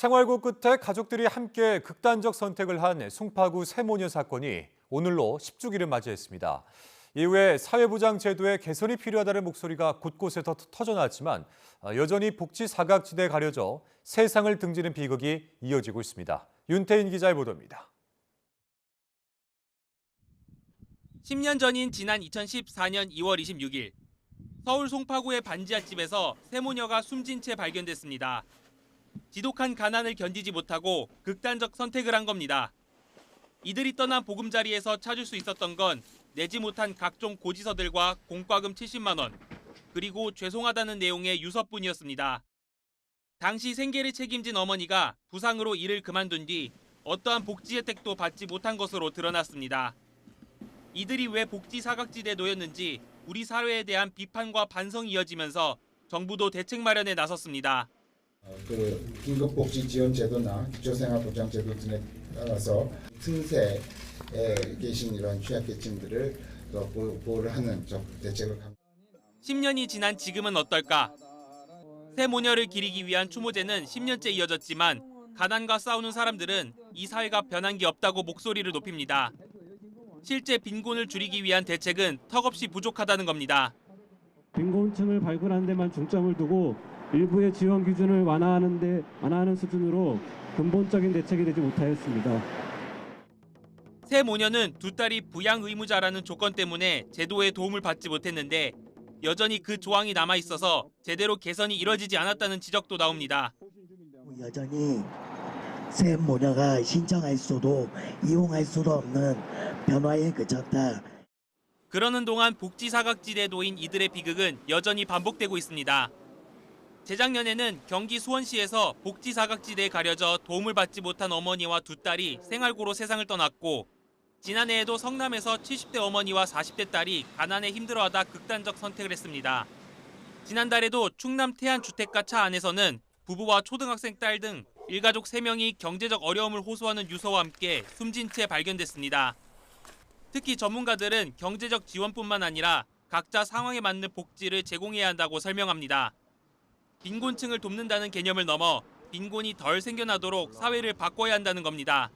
생활고 끝에 가족들이 함께 극단적 선택을 한 송파구 세모녀 사건이 오늘로 10주기를 맞이했습니다. 이후에 사회보장 제도의 개선이 필요하다는 목소리가 곳곳에 터져나왔지만 여전히 복지 사각지대에 가려져 세상을 등지는 비극이 이어지고 있습니다. 윤태인 기자의 보도입니다. 10년 전인 지난 2014년 2월 26일 서울 송파구의 반지하집에서 세모녀가 숨진 채 발견됐습니다. 지독한 가난을 견디지 못하고 극단적 선택을 한 겁니다. 이들이 떠난 보금자리에서 찾을 수 있었던 건 내지 못한 각종 고지서들과 공과금 70만 원, 그리고 죄송하다는 내용의 유서뿐이었습니다. 당시 생계를 책임진 어머니가 부상으로 일을 그만둔 뒤 어떠한 복지 혜택도 받지 못한 것으로 드러났습니다. 이들이 왜 복지 사각지대에 놓였는지 우리 사회에 대한 비판과 반성이 이어지면서 정부도 대책 마련에 나섰습니다. 긴급복지지원제도나 기초생활보장제도 등에 따라서 틈새에 계신 이런 취약계층들을 보호를 하는 대책을 강구합니다. 10년이 지난 지금은 어떨까? 세모녀를 기리기 위한 추모제는 10년째 이어졌지만 가난과 싸우는 사람들은 이 사회가 변한 게 없다고 목소리를 높입니다. 실제 빈곤을 줄이기 위한 대책은 턱없이 부족하다는 겁니다. 빈곤층을 발굴하는 데만 중점을 두고 일부의 지원 기준을 완화하는 수준으로 근본적인 대책이 되지 못하였습니다. 세모녀는 두 딸이 부양 의무자라는 조건 때문에 제도의 도움을 받지 못했는데 여전히 그 조항이 남아 있어서 제대로 개선이 이뤄지지 않았다는 지적도 나옵니다. 여전히 세모녀가 신청할 수도 이용할 수도 없는 변화에 그쳤다. 그러는 동안 복지 사각지대에 놓인 이들의 비극은 여전히 반복되고 있습니다. 재작년에는 경기 수원시에서 복지 사각지대에 가려져 도움을 받지 못한 어머니와 두 딸이 생활고로 세상을 떠났고, 지난해에도 성남에서 70대 어머니와 40대 딸이 가난에 힘들어하다 극단적 선택을 했습니다. 지난달에도 충남 태안 주택가 차 안에서는 부부와 초등학생 딸 등 일가족 3명이 경제적 어려움을 호소하는 유서와 함께 숨진 채 발견됐습니다. 특히 전문가들은 경제적 지원뿐만 아니라 각자 상황에 맞는 복지를 제공해야 한다고 설명합니다. 빈곤층을 돕는다는 개념을 넘어 빈곤이 덜 생겨나도록 사회를 바꿔야 한다는 겁니다.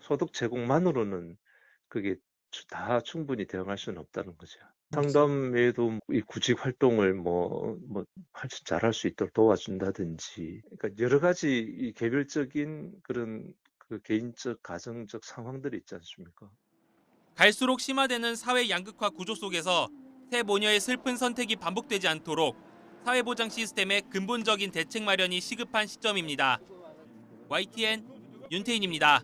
소득 제공만으로는 그게 다 충분히 대응할 수는 없다는 거죠. 상담 외에도 이 구직 활동을 잘할 수 있도록 도와준다든지, 그러니까 여러 가지 이 개별적인 그런 그 개인적 가정적 상황들이 있지 않습니까? 갈수록 심화되는 사회 양극화 구조 속에서 세모녀의 슬픈 선택이 반복되지 않도록 사회보장 시스템의 근본적인 대책 마련이 시급한 시점입니다. YTN 윤태인입니다.